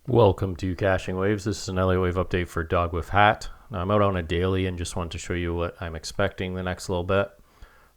Welcome to Caching Waves. This is an Elliott Wave update for DOGWIFHAT. Now I'm out on a daily and just wanted to show you what I'm expecting the next little bit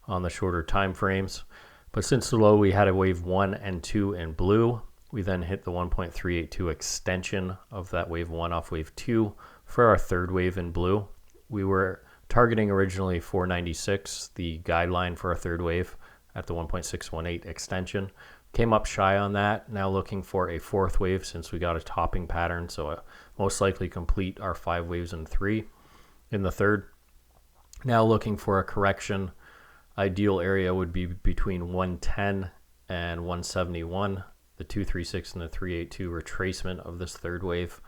on the shorter time frames. But since the low we had a wave 1 and 2 in blue, we then hit the 1.382 extension of that wave 1 off wave 2 for our third wave in blue. We were targeting originally 496, the guideline for our third wave at the 1.618 extension. Came up shy on that. Now looking for a fourth wave since we got a topping pattern. So most likely complete our 5 waves in 3 in the third. Now looking for a correction. Ideal area would be between 110 and 171. The 236 and the 382 retracement of this third wave.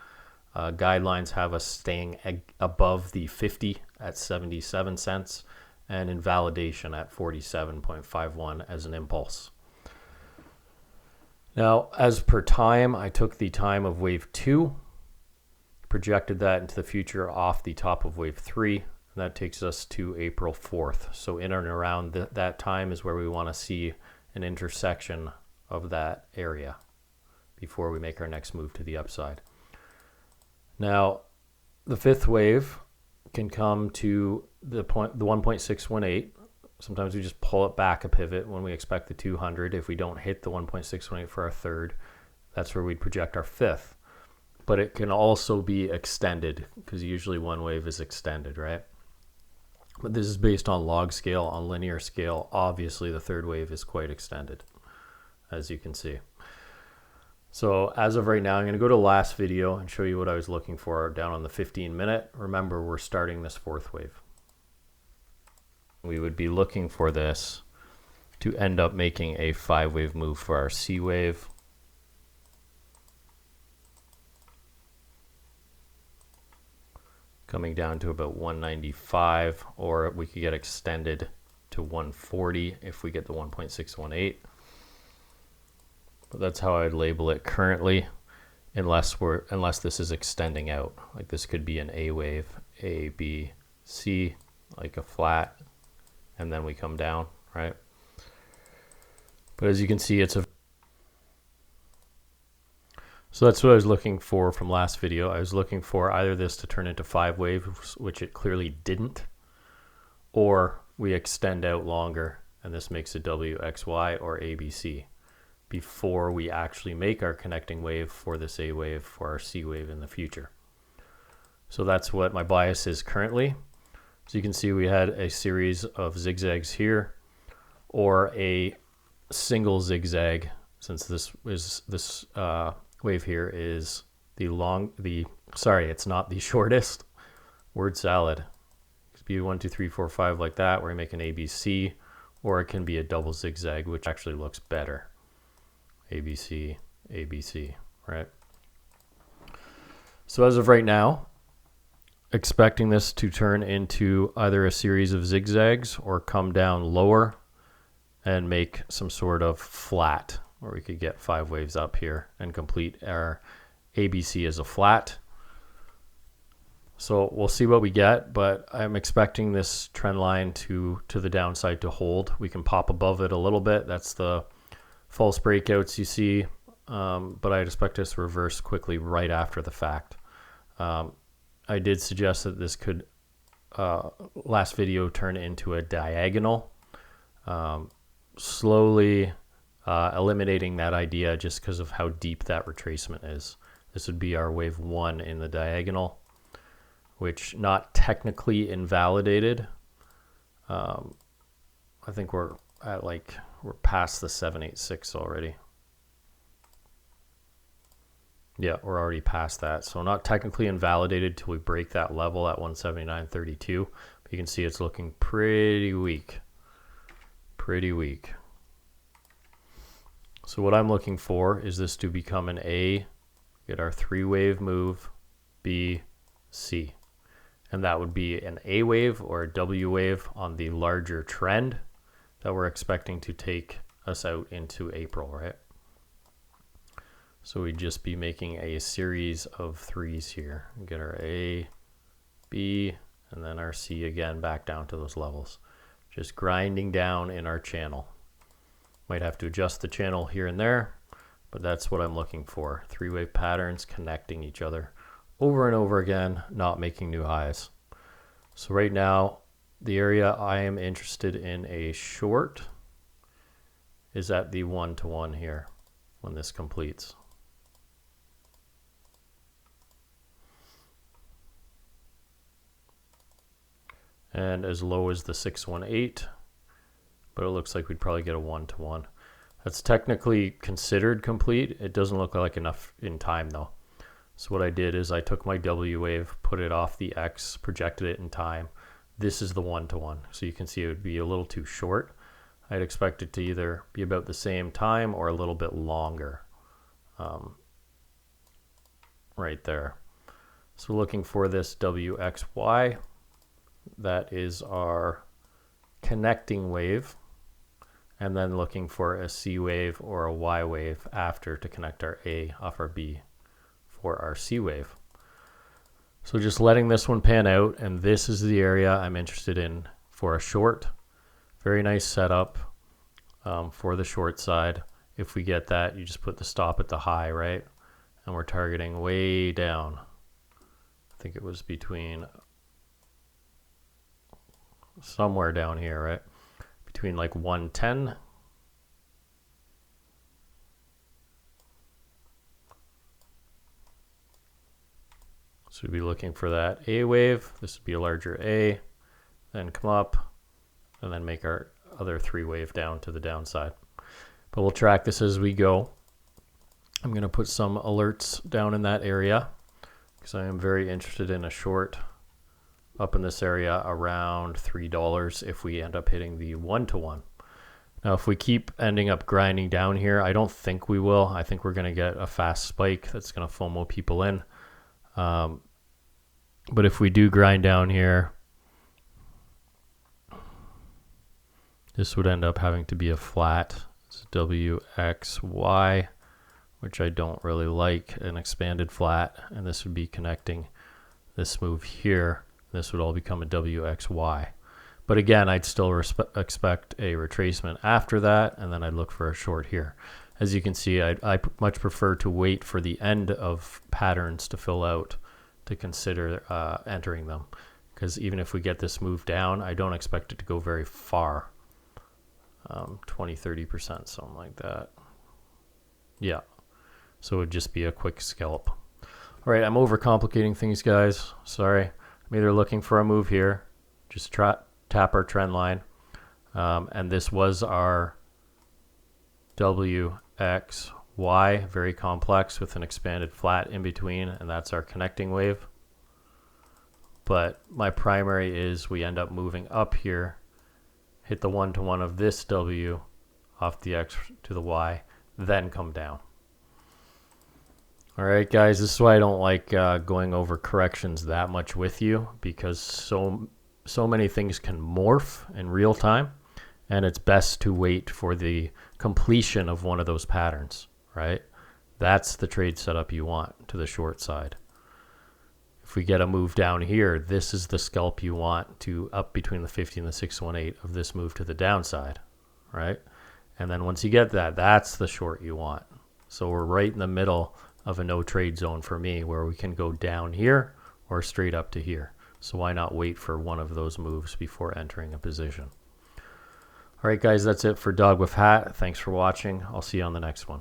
Guidelines have us staying above the 50 at 77 cents and invalidation at 47.51 as an impulse. Now, as per time, I took the time of wave 2, projected that into the future off the top of wave 3, and that takes us to April 4th. So in and around that time is where we want to see an intersection of that area before we make our next move to the upside. Now, the fifth wave can come to the 1.618. Sometimes we just pull it back a pivot when we expect the 200. If we don't hit the 1.618 for our third, that's where we'd project our fifth. But it can also be extended because usually one wave is extended, right? But this is based on log scale. On linear scale, obviously the third wave is quite extended, as you can see. So as of right now, I'm going to go to the last video and show you what I was looking for down on the 15-minute. Remember, we're starting this fourth wave. We would be looking for this to end up making a 5-wave move for our C wave. Coming down to about 195, or we could get extended to 140 if we get the 1.618. But that's how I'd label it currently, unless this is extending out. Like this could be an A wave, A, B, C, like a flat. And then we come down, right? But as you can see, so that's what I was looking for from last video. I was looking for either this to turn into 5 waves, which it clearly didn't, or we extend out longer and this makes a WXY or ABC before we actually make our connecting wave for this A wave for our C wave in the future. So that's what my bias is currently. So you can see we had a series of zigzags here, or a single zigzag, since this wave here is it's not the shortest. Word salad. It could be 1, 2, 3, 4, 5 like that, where you make an ABC, or it can be a double zigzag, which actually looks better. ABC, ABC, right? So as of right now, expecting this to turn into either a series of zigzags or come down lower and make some sort of flat, where we could get 5 waves up here and complete our ABC as a flat. So we'll see what we get, but I'm expecting this trend line to the downside to hold. We can pop above it a little bit. That's the false breakouts you see, but I expect this to reverse quickly right after the fact. I did suggest that this could, last video, turn into a diagonal, slowly eliminating that idea just because of how deep that retracement is. This would be our wave 1 in the diagonal, which not technically invalidated. I think we're past the 786 already. Yeah, we're already past that. So not technically invalidated till we break that level at 179.32. But you can see it's looking pretty weak. Pretty weak. So what I'm looking for is this to become an A, get our 3-wave move, B, C. And that would be an A wave or a W wave on the larger trend that we're expecting to take us out into April, right? So we'd just be making a series of 3s here. Get our A, B, and then our C again back down to those levels. Just grinding down in our channel. Might have to adjust the channel here and there, but that's what I'm looking for. 3-wave patterns connecting each other over and over again, not making new highs. So right now, the area I am interested in a short is at the 1-to-1 here when this completes. And as low as the 618, but it looks like we'd probably get a 1-to-1. That's technically considered complete. It doesn't look like enough in time though. So what I did is I took my W wave, put it off the X, projected it in time. This is the 1-to-1. So you can see it would be a little too short. I'd expect it to either be about the same time or a little bit longer. Right there. So we're looking for this WXY. That is our connecting wave. And then looking for a C wave or a Y wave after to connect our A off our B for our C wave. So just letting this one pan out, and this is the area I'm interested in for a short. Very nice setup for the short side. If we get that, you just put the stop at the high, right? And we're targeting way down. I think it was between somewhere down here, right? Between like 110 so we'd be looking for that A wave. This would be a larger A, then come up and then make our other 3-wave down to the downside. But we'll track this as we go. I'm going to put some alerts down in that area because I am very interested in a short up in this area around $3 if we end up hitting the 1-to-1. Now, if we keep ending up grinding down here, I don't think we will. I think we're going to get a fast spike that's going to FOMO people in. But if we do grind down here, this would end up having to be a flat. It's WXY, which I don't really like, an expanded flat. And this would be connecting this move here. This would all become a WXY. But again, I'd still expect a retracement after that, and then I'd look for a short here. As you can see, I much prefer to wait for the end of patterns to fill out to consider entering them. Because even if we get this move down, I don't expect it to go very far. 20-30%, something like that. Yeah. So it would just be a quick scalp. All right, I'm overcomplicating things, guys. Sorry. I'm either looking for a move here, just tap our trend line, and this was our WXY, very complex with an expanded flat in between, and that's our connecting wave. But my primary is we end up moving up here, hit the 1-to-1 of this W off the X to the Y, then come down. All right, guys, this is why I don't like going over corrections that much with you, because so many things can morph in real time, and it's best to wait for the completion of one of those patterns, right? That's the trade setup you want to the short side. If we get a move down here, this is the scalp you want to up between the 50 and the 618 of this move to the downside, right? And then once you get that, that's the short you want. So we're right in the middle of a no trade zone for me, where we can go down here or straight up to here. So why not wait for one of those moves before entering a position? All right, guys, that's it for Dog with Hat. Thanks for watching. I'll see you on the next one.